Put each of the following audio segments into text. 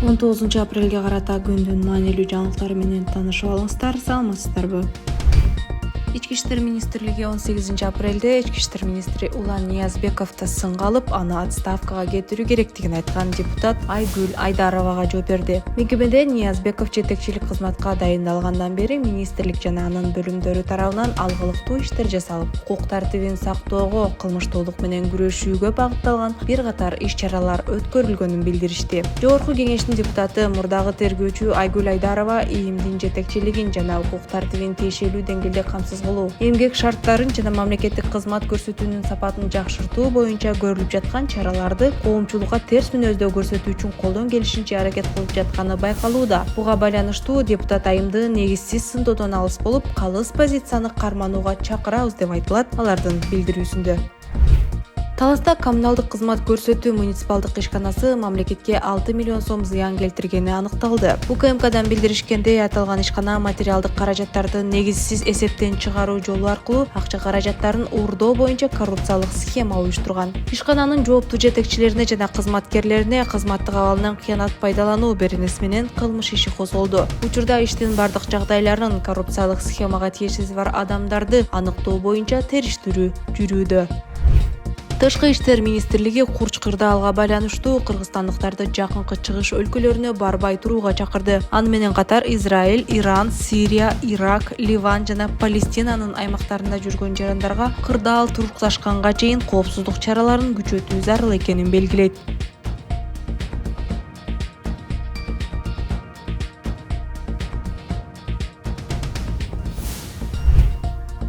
19 апрелге карата күндүн маанилүү жаңылыктары менен таанышып алыңыздар. Саламатсыздарбы? Ички иштер министрлиги 18 апрелде ички иштер министри Улан Ниязбековду сынга алып, аны отставкага кетирүү керектигин айткан депутат Айгүл Айдаровага жооп берди. Мекемеде Ниязбеков жетекчилик кызматка дайындалгандан бери министрлик жана анын бөлүмдөрү тарабынан алгылыктуу иштер жасалып, укук тартибин сактоого, кылмыштуулук менен күрөшүүгө багытталган бир катар иш-чаралар өткөрүлгөнүн билдиришти. Жогорку кеңештин депутаты мурдагы тергөөчү Айгүл Айдарова ИИМдин жетекчилигин жана укук тартибин тиешелүү деңгээлде камсыз кылуу, эмгек шарттарын жана мамлекеттик кызмат көрсөтүүнүн сапатын жакшыртуу боюнча көрүлүп жаткан чараларды коомчулукка терс мүнөздөө көрсөтүү үчүн колдон келишинче аракет кылып жатканы байкалууда. Буга байланыштуу депутат айымды негизсиз сындоодон алыс болуп, калыс позицияны карманууга чакырабыз деп айтылат алардын билдирүүсүндө. Таласта коммуналдык кызмат көрсөтүү муниципалдык ишканасы мамлекетке 6 миллион сом зыян келтиргени аныкталды. УКМКдан билдиришкендей, аталган ишкана материалдык каражаттарды негизсиз эсептен чыгаруу жолу аркылуу акча каражаттарын уурдоо боюнча коррупциялык схема уюштурган. Ишкананын жооптуу жетекчилерине жана кызматкерлерине кызматтык абалынан кыянат пайдалануу беренеси менен кылмыш иши козголду. Учурда иштин бардык жагдайларын, коррупциялык схемага тиешеси бар адамдарды аныктоо боюнча териштирүү жүрүүдө. Тышкы иштер министрлиги Курч-Кырдаалга байланыштуу кыргызстандыктарды жакынкы чыгыш өлкөлөрүнө барбай турууга чакырды. Аны менен катар Израиль, Иран, Сирия, Ирак, Ливан жана Палестинанын аймактарында жүргөн жарандарга кырдаал турукташканга чейин коопсуздук чараларын күчөтүү зарыл экенин белгилейт.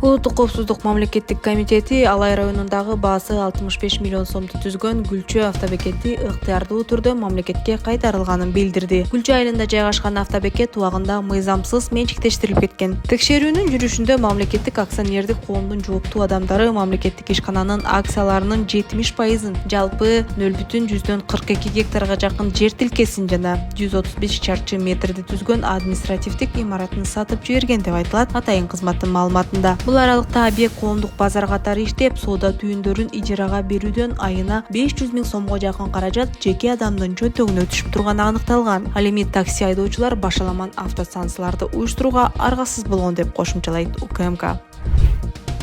Улуттук коопсуздук мамлекеттик комитети Алай районундагы баасы 65 миллион сомду түзгөн Гүлчө автобекети ыктыярдуу түрдө мамлекетке кайтарылганын билдирди. Гүлчө айылында жайгашкан автобекет убагында мыйзамсыз менчиктештирилип кеткен. Текшерүүнүн жүрүшүндө мамлекеттик акционердик коомдун жооптуу адамдары мамлекеттик ишкананын акцияларынын 70%-ын, жалпы 0,42 гектарга жакын жер тилкесин жана 135 чарчы метрди түзгөн административдик имаратын сатып жиберген деп айтылат атайын кызматтын маалыматында. Бул аралыкта объект коомдук базар катары иштеп, соода түйүндөрүн ижарага берүүдөн айына 500 000 сомго жакын каражат жеке адамдын чөнтөгүнө түшүп турганы аныкталган. Ал эми такси айдоочулар башаламан автостанцияларды уюштурууга аргасыз болгон деп кошумчалайт УКМК.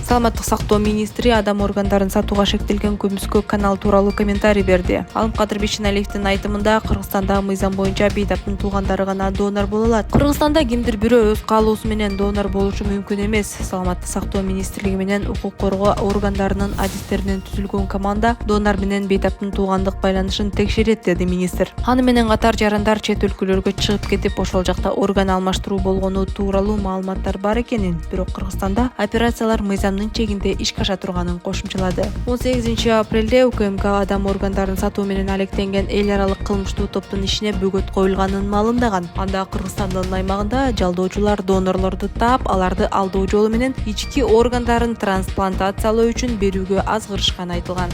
Саламаттык сактоо министри адам органдарын сатууга шектелген көмүскө канал тууралуу комментарий берди. Алымкадыр Бишеналиевдин айтымында, Кыргызстанда мыйзам боюнча бейтаптын туугандары гана донор боло алат. Кыргызстанда кимдир бирөө өз каалоосу менен донор болушу мүмкүн эмес. Саламаттык сактоо министрлиги менен укук коргоо органдарынын адистеринен түзүлгөн команда донор менен бейтаптын туугандык байланышын текшерет, деди министр. Аны менен катар жарандар чет өлкөлөргө чыгып кетип, ошол жакта орган алмаштыруу болгону тууралуу маалыматтар бар экенин, бирок Кыргызстанда операциялар мыйзамдын чегинде ишке аша турганын кошумчалады. 18 апрелде УКМК адам органдарын сатуу менен алектенген эл аралык кылмыштуу топтун ишине бөгөт коюлганын маалымдаган. Анда Кыргызстандын аймагында жалдоочулар донорлорду таап, аларды алдоо жолу менен ички органдарын трансплантациялоо үчүн берүүгө азгырышканы айтылган.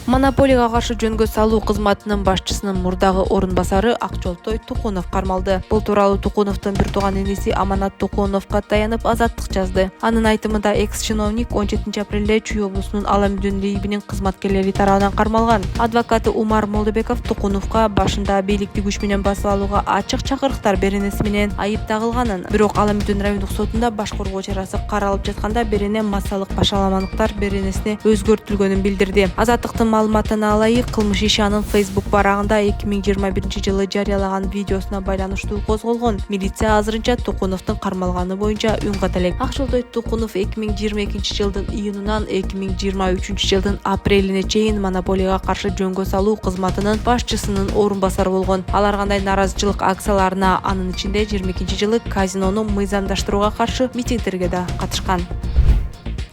Монополияга каршы жөнгө салуу кызматынын башчысынын мурдагы орун басары Акчолтой Тукунов кармалды. Бул тууралуу Тукуновдун бир тууган иниси Аманат Тукуновго таянып Азаттык жазды. Анын айтымында, экс-чиновник 17 апрелде Чүй облусунун Аламүдүн лейбинин кызматкерлери тарабынан кармалган. Адвокаты Умар Молдобеков Тукуновго башында бийликти күч менен басып алууга ачык чакырыктар беренеси менен айып тагылганын, бирок Аламүдүн райондук сотунда баш коргоо чарасы каралып жатканда берене массалык башаламандыктар беренесине өзгөртүлгөнүн билдирди. Азаттыктын маалыматына ылайык, кылмыш иши анын Facebook барагында 2021 жылы жарыялаган видеосуна байланыштуу козголгон. Милиция азырынча Тукуновдун кармалганы боюнча үн ката элек. Акчолтой Тукунов 2022 жылдын июнунан 2023 жылдын апрелине чейин монополияга каршы жөнгө салуу кызматынын башчысынын орун басары болгон. Ал ар кандай наразычылык акцияларына, анын ичинде 22 жылы казинону мыйзамдаштырууга каршы митингдерге да катышкан.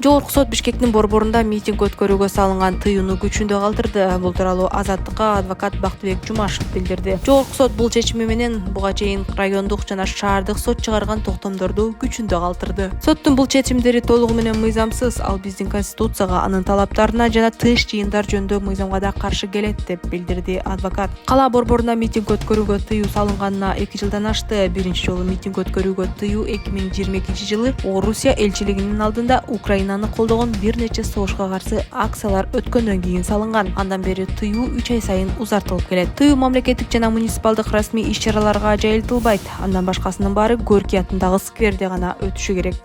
Жогорку сот Бишкектин борборунда митинг өткөрүүгө салынган тыюуну күчүндө калтырды. Бул тууралуу Азаттыкка адвокат Бактыбек Жумашев билдирди. Жогорку сот бул чечими менен буга чейин райондук жана шаардык сот чыгарган токтомдорду күчүндө калтырды. Соттун бул чечимдери толугу менен мыйзамсыз, ал биздин конституцияга, анын талаптарына жана тынч жыйындар жөнүндө мыйзамга да каршы келет деп билдирди адвокат. Кала борборунда митинг өткөрүүгө тыюу салынганына 2 жылдан ашты. Биринчи жолу митинг өткөрүүгө тыюу 2022 жылы Орусия элчилигинин алдында Украина Украинаны колдогон бир нече согушка каршы акциялар өткөндөн кийин салынган. Андан бери тыюу 3 ай сайын узартылып келет. Тыюу мамлекеттик жана муниципалдык расмий иш-чараларга жайылтылбайт. Андан башкасынын баары Горький атындагы скверде гана өтүшү керек.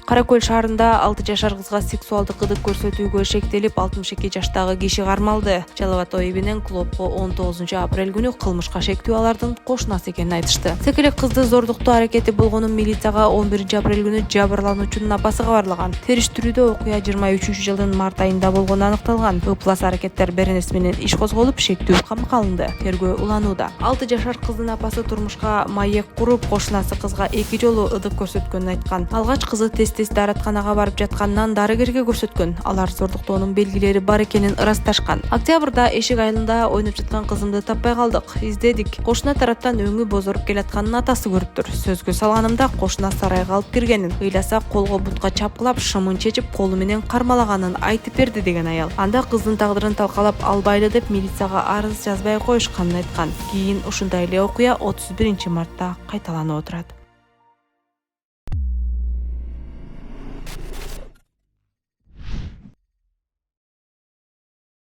Каракөл шаарында 6 жашар кызга сексуалдык ырдык көрсөтүүгө шектелип 62 жаштагы киши кармалды. Жалал-Абад ОИБнин клубко 19 апрель күнү кылмышка шектүү алардын кошунасы экенин айтышты. Секелек кызды зордуктоо аракети болгонун милицияга 11 апрель күнү жабырлануучунун апасы кабарлаган. Териштирүүдө окуя 23-жылдын март айында болгону аныкталган. Ыплас аракеттер беренеси менен иш козголуп, шектүү камакка алынды. Тергөө уланууда. 6 жашар кыздын апасы турмушка маек куруп, кошунасы кызга 2 жолу ырдык көрсөткөнүн айткан. Алгач кызы тез даратканага барып жатканынан дарыгерге көрсөткөн. Алар зордуктоонун белгилери бар экенин ырасташкан. Октябрда эшик айылында ойноп жаткан кызымды таппай калдык. Издедик. Кошуна тараптан өңү бозоруп келатканын атасы көрүптүр. Сөзгө салганымда кошуна сарайга алып киргенин, ыйласа колго бутка чапкылап, шымын чечип, колу менен кармалаганын айтып берди деген аял. Анда кыздын тагдырын талкалап албайлы деп милицияга арыз жазбай коюшканын айткан. Кийин ушундай эле окуя 31 мартта кайталанып отурат.